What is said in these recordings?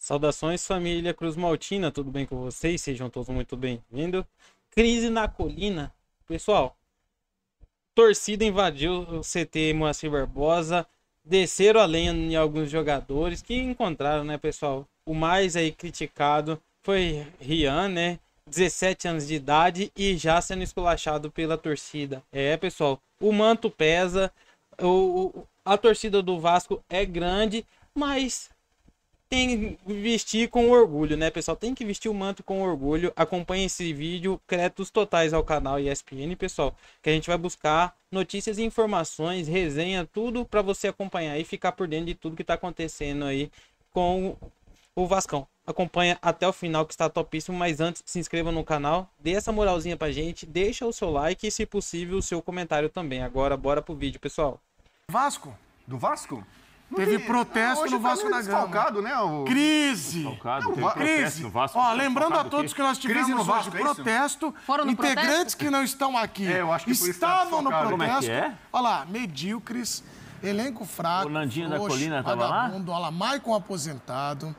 Saudações, família Cruz Maltina, tudo bem com vocês? Sejam todos muito bem-vindos. Crise na colina. Pessoal, torcida invadiu o CT Moacir Barbosa, desceram a lenha em alguns jogadores que encontraram, né, pessoal? O mais aí criticado foi Rian, né? 17 anos de idade e já sendo esculachado pela torcida. Pessoal, o manto pesa, a torcida do Vasco é grande, mas tem que vestir com orgulho, né, pessoal? Tem que vestir o manto com orgulho. Acompanhe esse vídeo, créditos totais ao canal ESPN, pessoal, que a gente vai buscar notícias e informações, resenha, tudo para você acompanhar e ficar por dentro de tudo que tá acontecendo aí com o Vascão. Acompanha até o final que está topíssimo, mas antes se inscreva no canal, dê essa moralzinha pra gente, deixa o seu like e, se possível, o seu comentário também. Agora, bora pro vídeo, pessoal. Vasco. Do Vasco? Teve protesto no Vasco da Gama. Né, Crise. Crise. Ó, lembrando a todos que nós tivemos no Vasco, hoje é isso? protesto. Foram no Integrantes que não estão aqui eu acho que por isso estavam no tá desfalcado. protesto. Como é que é? Olha lá, medíocres, elenco fraco, O Nandinho da frouxo, Colina tava lá? vagabundo, olha lá, Maicon aposentado.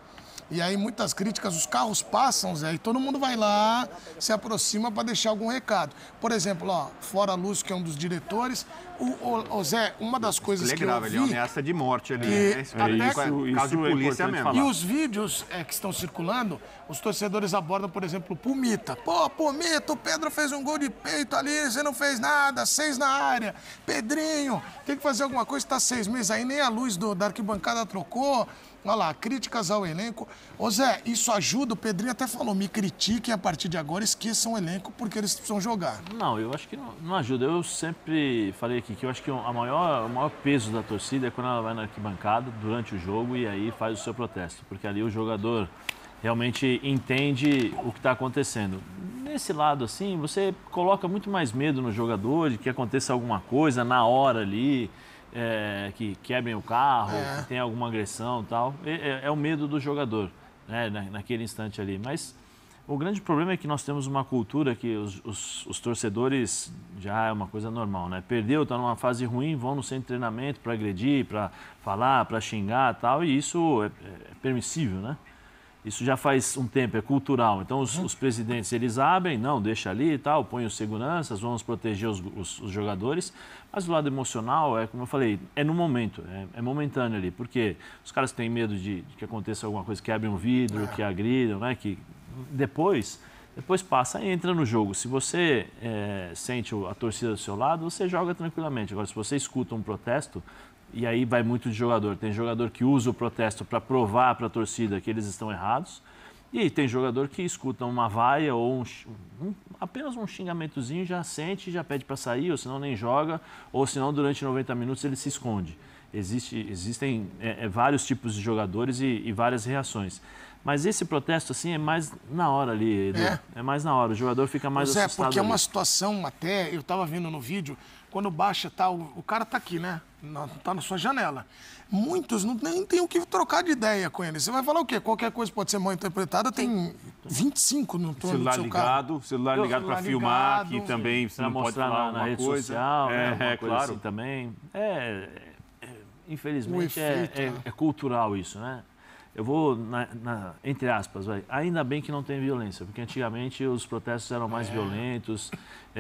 E aí muitas críticas, os carros passam, Zé, e todo mundo vai lá, se aproxima para deixar algum recado. Por exemplo, ó, Fora Lúcio, que é um dos diretores, o Zé, uma das coisas Ele é que eu grave, ele é uma vi... ameaça de morte ali, que né? até- Caso de isso é polícia importante mesmo. falar. E os vídeos que estão circulando, os torcedores abordam, por exemplo, o Pumita. Pô, Pumita, o Pedro fez um gol de peito ali, você não fez nada, 6 na área. Pedrinho, tem que fazer alguma coisa, está 6 meses aí, nem a luz da arquibancada trocou. Olha lá, críticas ao elenco. Ô Zé, isso ajuda? O Pedrinho até falou, me critiquem a partir de agora, esqueçam o elenco porque eles precisam jogar. Não, eu acho que não ajuda. Eu sempre falei aqui que eu acho que o maior peso da torcida é quando ela vai na arquibancada durante o jogo e aí faz o seu protesto. Porque ali o jogador realmente entende o que está acontecendo. Nesse lado, assim, você coloca muito mais medo no jogador de que aconteça alguma coisa na hora ali, que quebrem o carro, que tem alguma agressão e tal. É o medo do jogador, né, naquele instante ali. Mas o grande problema é que nós temos uma cultura que os torcedores já é uma coisa normal, né? Perdeu, está numa fase ruim, vão no centro de treinamento para agredir, para falar, para xingar e tal, e isso é permissível, né? Isso já faz um tempo, é cultural. Então, os presidentes, eles abrem, não, deixa ali e tal, põem os seguranças, vamos proteger os jogadores. Mas do lado emocional, como eu falei, é no momento, é momentâneo ali. Porque os caras têm medo de que aconteça alguma coisa, que abrem um vidro, que agridam, né? Que depois passa e entra no jogo. Se você sente a torcida do seu lado, você joga tranquilamente. Agora, se você escuta um protesto, e aí vai muito de jogador. Tem jogador que usa o protesto para provar para a torcida que eles estão errados. E tem jogador que escuta uma vaia ou apenas um xingamentozinho, já sente, já pede para sair, ou senão nem joga, ou senão durante 90 minutos ele se esconde. Existem vários tipos de jogadores e várias reações. Mas esse protesto, assim, é mais na hora ali, Edu. É mais na hora, o jogador fica mais assustado porque é uma ali. situação até, eu estava vendo no vídeo, quando baixa, tá, o cara tá aqui, né? Tá na sua janela. Muitos nem tem o que trocar de ideia com ele. Você vai falar o quê? Qualquer coisa pode ser mal interpretada, tem 25 no torno do seu carro. Celular ligado para filmar, que também você Para não pode mostrar falar na alguma rede coisa. social, né, alguma coisa claro. assim também. Infelizmente, O efeito, né? é cultural isso, né? Eu vou, entre aspas, ainda bem que não tem violência, porque antigamente os protestos eram mais violentos,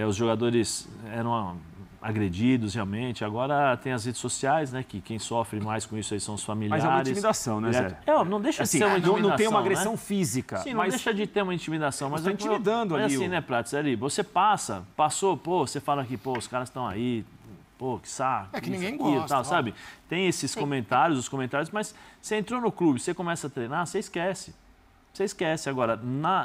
os jogadores eram agredidos realmente. Agora tem as redes sociais, né, que quem sofre mais com isso aí são os familiares. Mas é uma intimidação, né, Zé? Não deixa Assim, de ser uma intimidação, não tem uma agressão né? física. Sim, mas não deixa de ter uma intimidação. Mas está intimidando ali. assim, né, Prates, ali, você passou, pô, você fala que, pô, os caras estão aí, pô, que saco. É que ninguém isso aqui, gosta, tal, ó. sabe? Tem esses comentários, mas você entrou no clube, você começa a treinar, você esquece. Você esquece. Agora,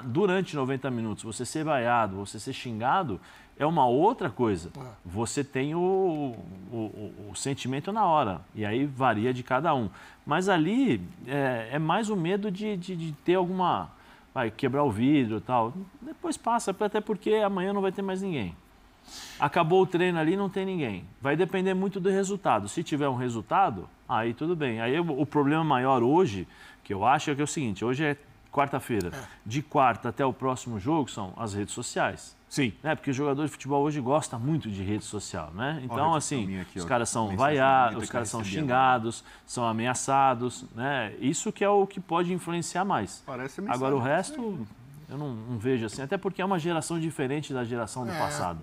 durante 90 minutos, você ser vaiado, você ser xingado, é uma outra coisa. Você tem o sentimento na hora, e aí varia de cada um. Mas ali é mais o medo de ter alguma... Vai quebrar o vidro e tal. Depois passa, até porque amanhã não vai ter mais ninguém. Acabou o treino ali, não tem ninguém. Vai depender muito do resultado. Se tiver um resultado, aí tudo bem. Aí o problema maior hoje, que eu acho, é o seguinte, hoje é quarta-feira. De quarta até o próximo jogo são as redes sociais. Sim. Né? Porque o jogador de futebol hoje gosta muito de rede social, né? Então, assim, aqui, os ó, caras são mensagem vaiados, bonita os que caras eu são recebi xingados, são ameaçados, né? Isso que é o que pode influenciar mais. Parece mensagem. Agora, o resto, eu não vejo assim. Até porque é uma geração diferente da geração do passado.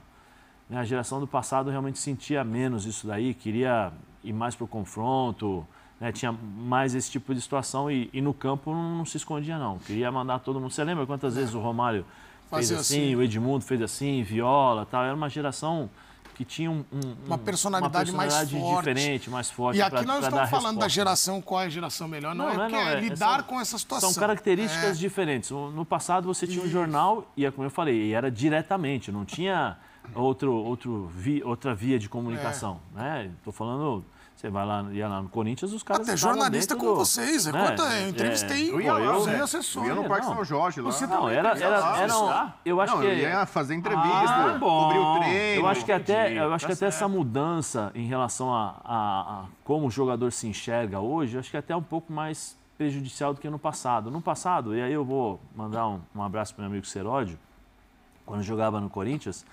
A geração do passado realmente sentia menos isso daí, queria ir mais para o confronto, né? Tinha mais esse tipo de situação e no campo não se escondia, não. Queria mandar todo mundo. Você lembra quantas vezes o Romário fez assim, o Edmundo fez assim, Viola, tal? Era uma geração que tinha uma personalidade mais forte. Diferente, mais forte. E aqui nós estamos falando da resposta. geração, qual é a geração melhor, não é lidar com essa situação. São características diferentes. No passado você tinha um jornal e, como eu falei, era diretamente, não tinha outra via de comunicação. Né? Estou falando, você ia lá no Corinthians, os caras até jornalista com vocês, né? Eu entrevistei eu ia lá, os Zé. assessores. Eu ia no Parque São Jorge lá. Você Não, eu acho que eu ia fazer entrevista, cobrir o treino. Eu acho que até essa mudança em relação a como o jogador se enxerga hoje, eu acho que é até um pouco mais prejudicial do que no passado. No passado, e aí eu vou mandar um abraço para o meu amigo Seródio, quando jogava no Corinthians,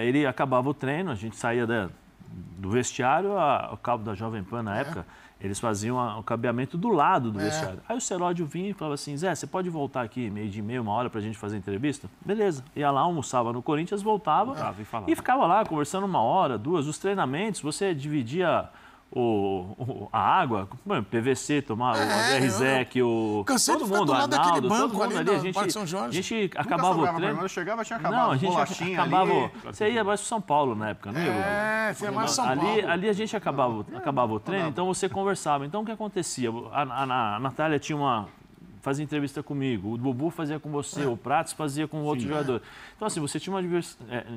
ele acabava o treino, a gente saía do vestiário, o cabo da Jovem Pan na época, eles faziam o cabeamento do lado do vestiário. Aí o Seródio vinha e falava assim, Zé, você pode voltar aqui meio-dia e meia, uma hora pra gente fazer entrevista? Beleza. Ia lá, almoçava no Corinthians, voltava e ficava lá conversando uma hora, duas. Os treinamentos, você dividia a água, PVC, tomar o RZEC, todo mundo, o Arnaldo, todo mundo ali, a gente acabava o treino. Eu chegava, tinha acabado. Não, a gente acabava. Você ia mais para São Paulo na época, não ia? Você ia mais São Paulo. Ali a gente acabava o treino, então você conversava. Então o que acontecia? A Natália fazia entrevista comigo, o Bubu fazia com você, o Prates fazia com outro jogador. Então, assim, você tinha uma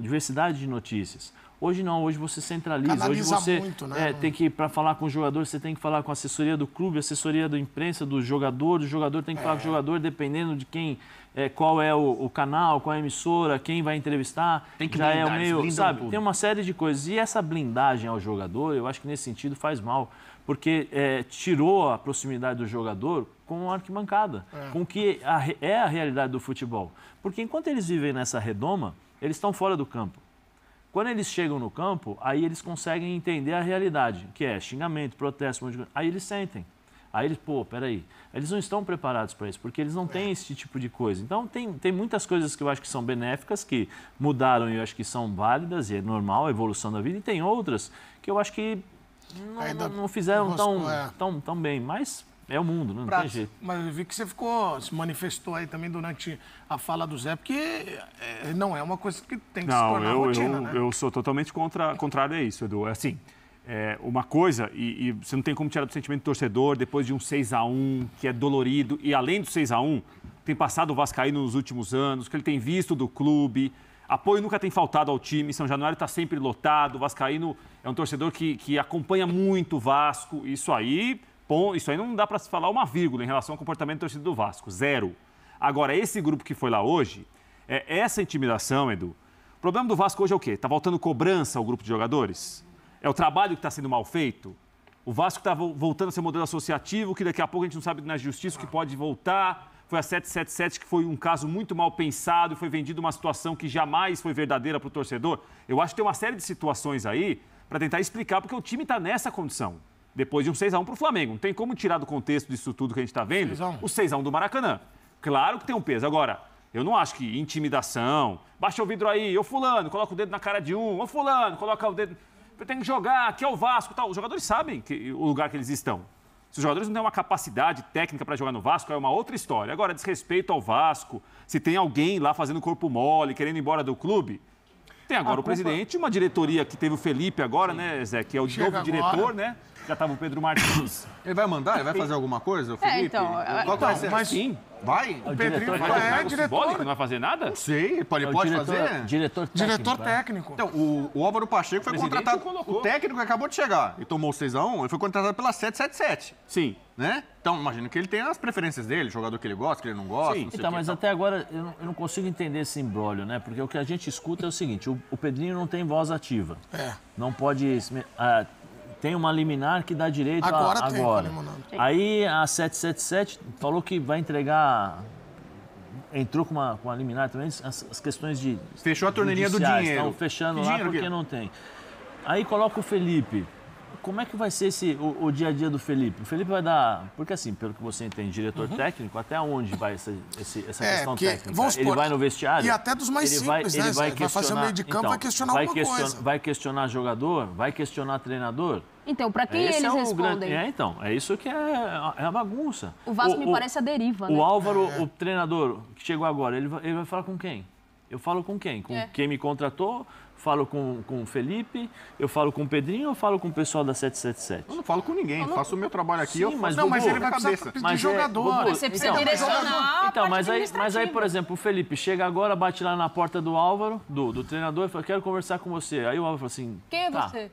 diversidade de notícias. Hoje não, hoje você centraliza. Canaliza hoje você muito, né? tem que, para falar com o jogador, você tem que falar com a assessoria do clube, a assessoria da imprensa, do jogador tem que falar com o jogador, dependendo de quem, qual é o canal, qual é a emissora, quem vai entrevistar. Tem que já blindar, é o meio, sabe? tudo. Tem uma série de coisas. E essa blindagem ao jogador, eu acho que nesse sentido faz mal, porque tirou a proximidade do jogador com a arquibancada, com o que é a realidade do futebol. Porque enquanto eles vivem nessa redoma, eles estão fora do campo. Quando eles chegam no campo, aí eles conseguem entender a realidade, que é xingamento, protesto, aí eles sentem. Aí eles, peraí, eles não estão preparados para isso, porque eles não têm esse tipo de coisa. Então, tem muitas coisas que eu acho que são benéficas, que mudaram e eu acho que são válidas, e é normal a evolução da vida, e tem outras que eu acho que não fizeram tão bem, mas é o mundo, não tem jeito. Mas eu vi que você se manifestou aí também durante a fala do Zé, porque não é uma coisa que tem que se tornar rotina, né? Eu sou totalmente contrário a isso, Edu. Assim, uma coisa, e você não tem como tirar do sentimento do torcedor depois de um 6-1, que é dolorido, e além do 6-1, tem passado o Vascaíno nos últimos anos, que ele tem visto do clube, apoio nunca tem faltado ao time, São Januário está sempre lotado, o Vascaíno é um torcedor que acompanha muito o Vasco, isso aí não dá para se falar uma vírgula em relação ao comportamento do torcedor do Vasco, zero. Agora, esse grupo que foi lá hoje, essa intimidação, Edu, o problema do Vasco hoje é o quê? Está faltando cobrança ao grupo de jogadores? É o trabalho que está sendo mal feito? O Vasco está voltando a ser modelo associativo, que daqui a pouco a gente não sabe na justiça o que pode voltar. Foi a 777, que foi um caso muito mal pensado e foi vendido uma situação que jamais foi verdadeira para o torcedor. Eu acho que tem uma série de situações aí para tentar explicar, porque o time está nessa condição. Depois de um 6-1 para o Flamengo. Não tem como tirar do contexto disso tudo que a gente está vendo 6-1. o 6-1 do Maracanã. Claro que tem um peso. Agora, eu não acho que intimidação, baixa o vidro aí, ô fulano, coloca o dedo na cara de um, ô fulano, coloca o dedo... Tem que jogar, aqui é o Vasco, tal. Os jogadores sabem o lugar que eles estão. Se os jogadores não têm uma capacidade técnica para jogar no Vasco, é uma outra história. Agora, desrespeito ao Vasco, se tem alguém lá fazendo corpo mole, querendo ir embora do clube... Tem agora o presidente, uma diretoria que teve o Felipe agora, né, Zé, que é o novo diretor, né? Já estava o Pedro Martins. Ele vai mandar? Ele vai fazer alguma coisa, o Felipe? Então, qual vai ser? Mas sim. Vai? O Pedrinho diretor vai, Simbólico, não vai fazer nada? Não sei, pode fazer? Diretor técnico. Então, o Álvaro Pacheco foi contratado. O técnico acabou de chegar e tomou 6-1, ele foi contratado pela 777. Sim. Né? Então, imagino que ele tem as preferências dele, jogador que ele gosta, que ele não gosta. Sim. Não sei Então, o que, mas até agora eu não consigo entender esse imbróglio, né? Porque o que a gente escuta é o seguinte, o Pedrinho não tem voz ativa. Não pode... tem uma liminar que dá direito agora. Aí a 777 falou que vai entregar entrou com uma liminar também, as questões de... Fechou a torneirinha do judiciais, dinheiro. Estão fechando Que lá dinheiro porque que- não tem. Aí coloca o Felipe. Como é que vai ser o dia a dia do Felipe? O Felipe vai dar... Porque assim, pelo que você entende, diretor técnico, até onde vai essa questão porque, técnica? vamos Ele supor, vai no vestiário? e até dos mais ele simples, né? Ele vai Vai fazer o meio de campo, vai questionar alguma coisa. Vai questionar jogador? Vai questionar treinador? Então, para quem Esse eles é o respondem? grande... então, é isso que é a bagunça. O Vasco me parece a deriva, né? O Álvaro, o treinador que chegou agora, ele vai falar com quem? Eu falo com quem? Com quem me contratou? Falo com o Felipe? Eu falo com o Pedrinho ou falo com o pessoal da 777? Eu não falo com ninguém, faço o meu trabalho aqui, eu faço Não, mas Bubu, ele vai cabeça. precisar de jogador. Você precisa Então, direcionar a Então, parte mas aí, administrativa. por exemplo, o Felipe chega agora, bate lá na porta do Álvaro, do treinador, e fala, quero conversar com você. Aí o Álvaro fala assim, Quem é tá, você?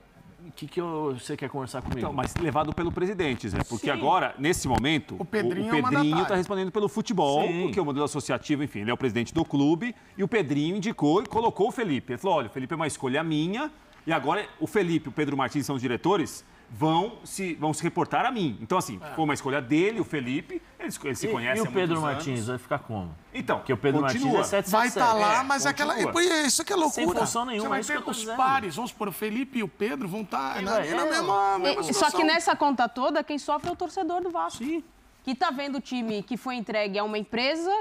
o que você quer conversar comigo? Então, mas levado pelo presidente, Zé. Porque Sim. agora, nesse momento, O Pedrinho é o mandatário. está respondendo pelo futebol, Sim. porque o modelo associativo, enfim, ele é o presidente do clube, e o Pedrinho indicou e colocou o Felipe. Ele falou, olha, o Felipe é uma escolha minha, e agora o Felipe e o Pedro Martins são os diretores, vão se reportar a mim. Então, assim, foi uma escolha dele, o Felipe, eles se conhecem E há o Pedro muitos Martins anos. vai ficar como? Então, Porque o Pedro continua. Martins é 777. Vai estar lá, É, mas é aquela. continua. Isso que é loucura. Sem função Você nenhuma, é vai isso que ver eu tô os dizendo. pares, vamos supor, o Felipe e o Pedro vão estar na mesma Só situação. que nessa conta toda, quem sofre é o torcedor do Vasco. Que está vendo o time que foi entregue a uma empresa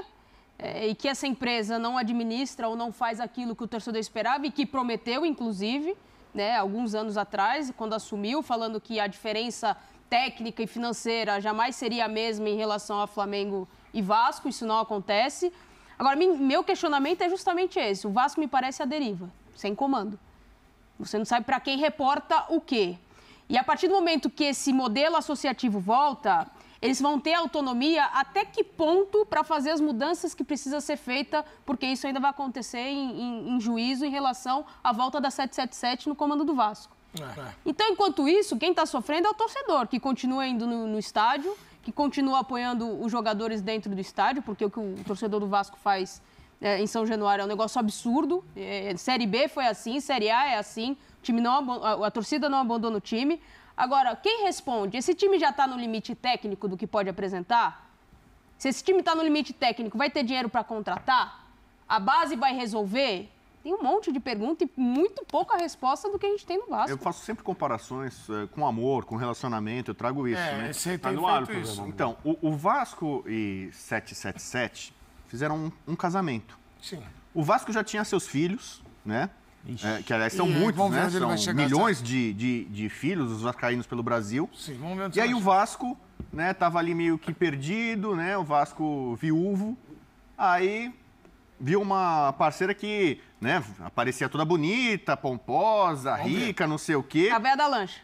e que essa empresa não administra ou não faz aquilo que o torcedor esperava e que prometeu, inclusive, né, alguns anos atrás, quando assumiu, falando que a diferença técnica e financeira jamais seria a mesma em relação a Flamengo e Vasco. Isso não acontece. Agora, meu questionamento é justamente esse. O Vasco me parece a deriva, sem comando. Você não sabe para quem reporta o quê. E a partir do momento que esse modelo associativo volta, eles vão ter autonomia até que ponto para fazer as mudanças que precisa ser feita, porque isso ainda vai acontecer em juízo em relação à volta da 777 no comando do Vasco. Então, enquanto isso, quem está sofrendo é o torcedor, que continua indo no estádio, que continua apoiando os jogadores dentro do estádio, porque o que o torcedor do Vasco faz em São Januário é um negócio absurdo. Série B foi assim, Série A é assim, a torcida não abandona o time. Agora, quem responde? Esse time já está no limite técnico do que pode apresentar? Se esse time está no limite técnico, vai ter dinheiro para contratar? A base vai resolver? Tem um monte de pergunta e muito pouca resposta do que a gente tem no Vasco. Eu faço sempre comparações com amor, com relacionamento, eu trago isso, né? Você Tá tem no ar o feito isso. programa. Então, o Vasco e 777 fizeram um casamento. Sim. O Vasco já tinha seus filhos, né? Que aliás são E aí, muitos, vamos ver né? onde ele vai São chegar, milhões de filhos, os vascaínos pelo Brasil. Sim, vamos ver onde E aí você o vai Vasco, né, tava ali meio que perdido, né? O Vasco viúvo. Aí viu uma parceira que, né, aparecia toda bonita, pomposa, rica, não sei o quê. A véia da lancha.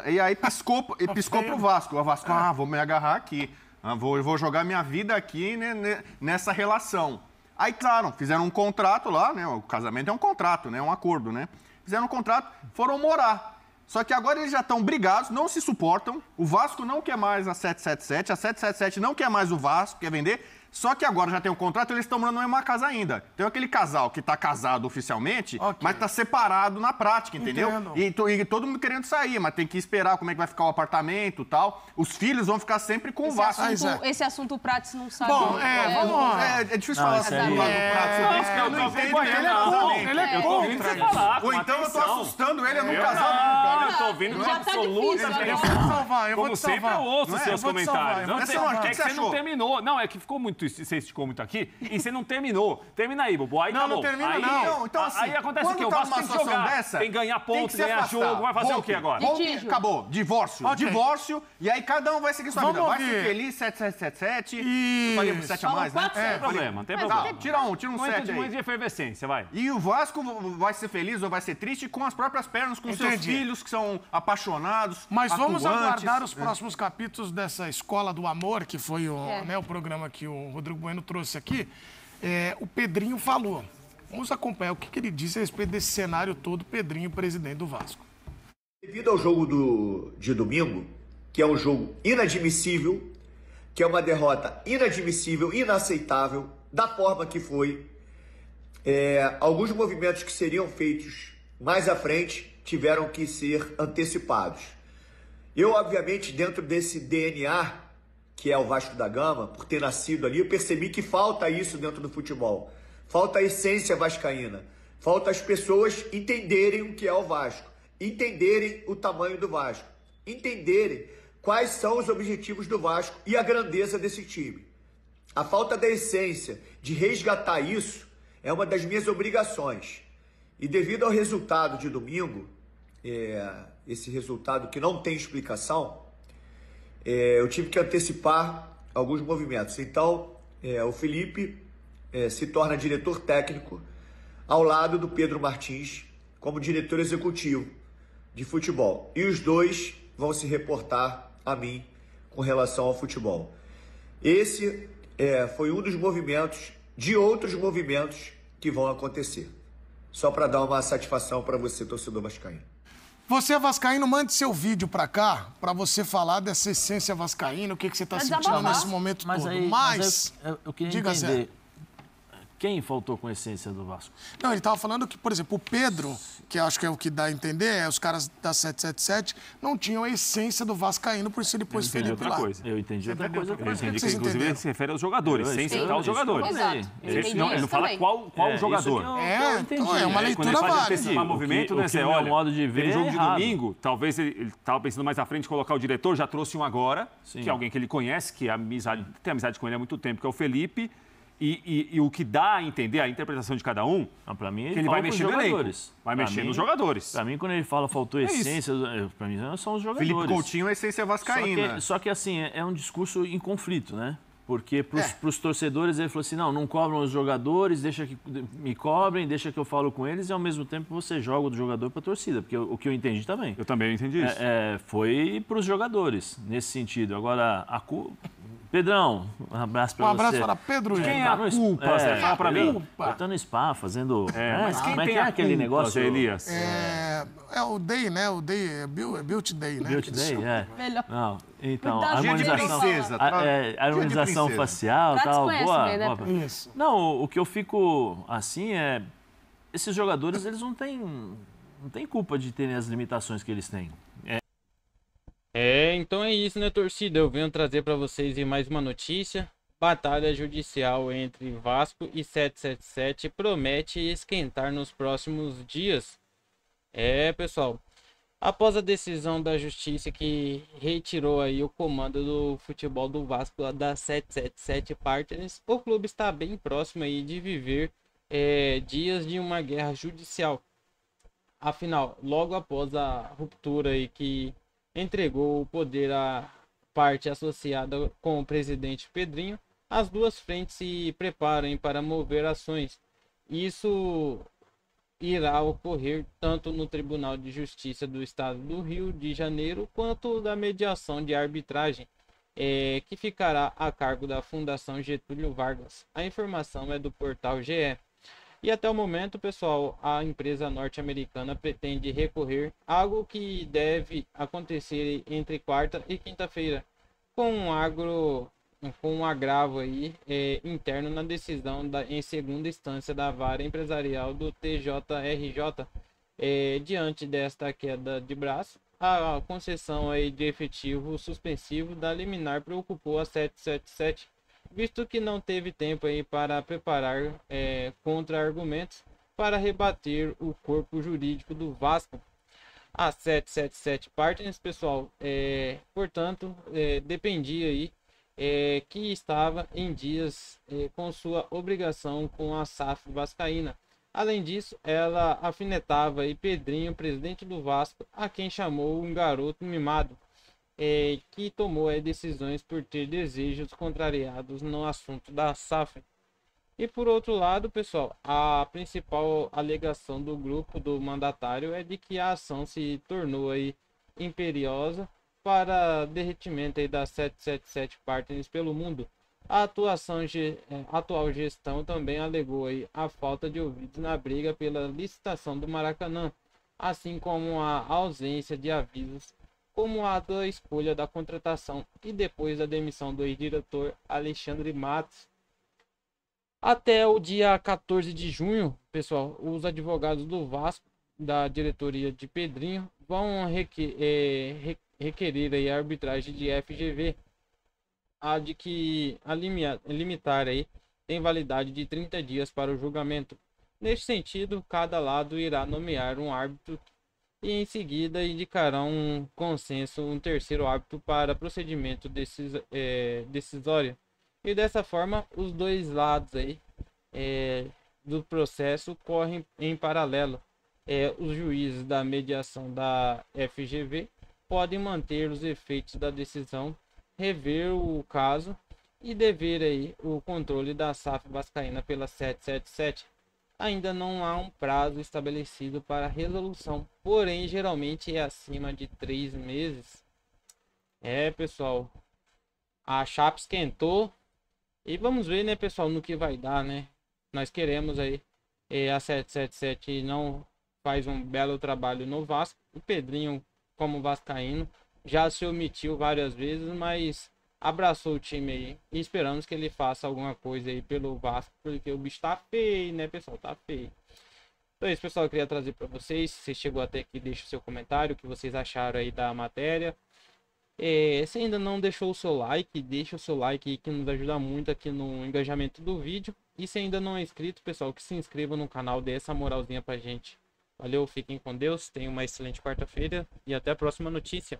E aí piscou pro Vasco. O Vasco, vou me agarrar aqui. Vou jogar minha vida aqui, né, nessa relação. Aí, claro, fizeram um contrato lá, né? O casamento é um contrato, né? É um acordo, né? Fizeram um contrato, foram morar. Só que agora eles já estão brigados, não se suportam. O Vasco não quer mais a 777, a 777 não quer mais o Vasco, quer vender. Só que agora já tem um contrato, eles estão morando na mesma casa ainda. Tem aquele casal que está casado oficialmente, mas está separado na prática, entendeu? E todo mundo querendo sair, mas tem que esperar como é que vai ficar o apartamento e tal. Os filhos vão ficar sempre com o Vasco. Esse assunto o Prates não sabe. Bom, vamos lá. É difícil falar isso aí- do lado do Prato sobre isso, porque eu não entendo que ele é contra. Ele é Eu tô ouvindo contra você falar, com Ou então eu tô atenção. assustando ele, eu não casado. Eu tô ouvindo com Já tá absoluta difícil atenção. Eu vou te salvar, eu vou Como te sempre, salvar. eu ouço Não é? seus Eu vou te salvar, comentários. eu vou Não, te sei, salvar. é O que que você você não achou? terminou. Não, é que ficou muito. Você esticou muito aqui e você não terminou. Termina aí, Bobo. Aí Não, tá não bom. termina, aí, não. Então, assim, aí acontece o quando quê? O tá Vasco numa tem que situação jogar. dessa, Tem que ganhar tem pontos, que se ganhar afastar. jogo. Vai fazer o Volpe, quê agora? volpe, Litígio. acabou. Divórcio. Ok. Divórcio. E aí cada um vai seguir sua Vamos vida. Vai ser ouvir. feliz, 777. Isso. Falei um 7 a mais, né? Falam quatro, Não tem problema, não tem problema. Tá, tira um Muito 7 de aí. efervescência, vai. E o Vasco vai ser feliz ou vai ser triste com as próprias pernas, com seus Entendi. filhos que são apaixonados, Mas vamos atuantes. aguardar os próximos capítulos dessa Escola do Amor, que foi o programa que o Rodrigo Bueno trouxe aqui. O Pedrinho falou. Vamos acompanhar o que ele disse a respeito desse cenário todo, Pedrinho, presidente do Vasco. Devido ao jogo de domingo, que é um jogo inadmissível, que é uma derrota inadmissível, inaceitável, da forma que foi, alguns movimentos que seriam feitos mais à frente tiveram que ser antecipados. Eu, obviamente, dentro desse DNA que é o Vasco da Gama, por ter nascido ali, eu percebi que falta isso dentro do futebol. Falta a essência vascaína. Falta as pessoas entenderem o que é o Vasco, entenderem o tamanho do Vasco, entenderem quais são os objetivos do Vasco e a grandeza desse time. A falta da essência de resgatar isso é uma das minhas obrigações. E devido ao resultado de domingo, esse resultado que não tem explicação, eu tive que antecipar alguns movimentos. Então, o Felipe se torna diretor técnico ao lado do Pedro Martins como diretor executivo de futebol. E os dois vão se reportar a mim com relação ao futebol. Esse foi um dos movimentos, de outros movimentos que vão acontecer. Só para dar uma satisfação para você, torcedor vascaíno. Você, vascaíno, mande seu vídeo pra cá, pra você falar dessa essência vascaína, o que você tá sentindo nesse momento todo. Mas eu queria diga, entender, Zé. quem faltou com a essência do Vasco? Não, ele tava falando que, por exemplo, o Pedro, que eu acho que é o que dá a entender, os caras da 777 não tinham a essência do vascaíno, por isso ele pôs Felipe outra lá. coisa. Eu entendi outra coisa. Eu entendi que, Vocês inclusive, entenderam? ele se refere aos jogadores, sem citar os jogadores. Exato. Ele não fala qual jogador. Então é uma leitura Quando ele faz válida. antecipar movimento, né, Zé? o meu Olha, modo de ver teve jogo é de errado. domingo, talvez ele estava pensando mais à frente, colocar o diretor, já trouxe um agora, que é alguém que ele conhece, que tem amizade com ele há muito tempo, que é o Felipe. E o que dá a entender, a interpretação de cada um, Para mim, que ele vai mexer no elenco. Vai Pra mexer mim- nos jogadores. Para mim, quando ele fala faltou isso. essência, para mim são os jogadores. Felipe Coutinho é essência vascaína. Só que assim, é um discurso em conflito, né? Porque para os torcedores ele falou assim, não cobram os jogadores, deixa que me cobrem, deixa que eu falo com eles e ao mesmo tempo você joga o jogador para a torcida, porque o que eu entendi também. Eu também entendi isso. Foi para os jogadores, nesse sentido. Agora, Pedrão, um abraço para Um você. abraço para Pedro. Quem é a culpa, Zé? Fala pra mim. Eu tô no spa fazendo... Mas quem como é tem que é a aquele culpa, negócio? Zé Elias? É o Day, né? O Day é Built Day, né? Built Day, Melhor. Não, então, Cuidado, Dia de harmonização... princesa. harmonização princesa. facial, Já tal, desconhece boa, bem, né? boa. Isso. Não, o que eu fico assim é... Esses jogadores, eles não têm culpa de terem as limitações que eles têm. Então é isso, né, torcida? Eu venho trazer para vocês mais uma notícia. Batalha judicial entre Vasco e 777 promete esquentar nos próximos dias. Pessoal, após a decisão da justiça que retirou aí o comando do futebol do Vasco lá da 777 Partners, o clube está bem próximo aí de viver dias de uma guerra judicial. Afinal, logo após a ruptura aí que entregou o poder à parte associada com o presidente Pedrinho, as duas frentes se preparam para mover ações. Isso irá ocorrer tanto no Tribunal de Justiça do Estado do Rio de Janeiro quanto da mediação de arbitragem, que ficará a cargo da Fundação Getúlio Vargas. A informação é do portal GE. E até o momento, pessoal, a empresa norte-americana pretende recorrer, algo que deve acontecer entre quarta e quinta-feira, com um agravo aí, interno na decisão em segunda instância da vara empresarial do TJRJ. Diante desta queda de braço, a concessão aí de efetivo suspensivo da liminar preocupou a 777, visto que não teve tempo aí para preparar contra-argumentos para rebater o corpo jurídico do Vasco. A 777 Partners, pessoal, portanto, dependia aí que estava em dias com sua obrigação com a SAF vascaína. Além disso, ela afinetava aí Pedrinho, presidente do Vasco, a quem chamou um garoto mimado, que tomou decisões por ter desejos contrariados no assunto da SAF. E por outro lado, pessoal, a principal alegação do grupo do mandatário é de que a ação se tornou aí imperiosa para derretimento aí da 777 Partners pelo mundo. A atual gestão também alegou aí a falta de ouvidos na briga pela licitação do Maracanã, assim como a ausência de avisos como a da escolha da contratação e depois da demissão do ex-diretor Alexandre Matos. Até o dia 14 de junho, pessoal, os advogados do Vasco, da diretoria de Pedrinho, vão requerer aí a arbitragem de FGV. limitar aí tem validade de 30 dias para o julgamento. Neste sentido, cada lado irá nomear um árbitro e em seguida indicarão um consenso, um terceiro árbitro para procedimento decisório. E dessa forma, os dois lados aí do processo correm em paralelo. Os juízes da mediação da FGV podem manter os efeitos da decisão, rever o caso e dever aí o controle da SAF vascaína pela 777. Ainda não há um prazo estabelecido para resolução, porém geralmente é acima de 3 meses. Pessoal, a chapa esquentou e vamos ver, né, pessoal, no que vai dar, né? Nós queremos aí, a 777 não faz um belo trabalho no Vasco. O Pedrinho, como vascaíno, já se omitiu várias vezes, mas abraçou o time aí e esperamos que ele faça alguma coisa aí pelo Vasco, porque o bicho tá feio, né, pessoal? Tá feio. Então é isso, pessoal, eu queria trazer para vocês. Se você chegou até aqui, deixa o seu comentário, o que vocês acharam aí da matéria. Se ainda não deixou o seu like, deixa o seu like aí, que nos ajuda muito aqui no engajamento do vídeo. E se ainda não é inscrito, pessoal, que se inscreva no canal, dê essa moralzinha pra gente. Valeu, fiquem com Deus, tenham uma excelente quarta-feira e até a próxima notícia.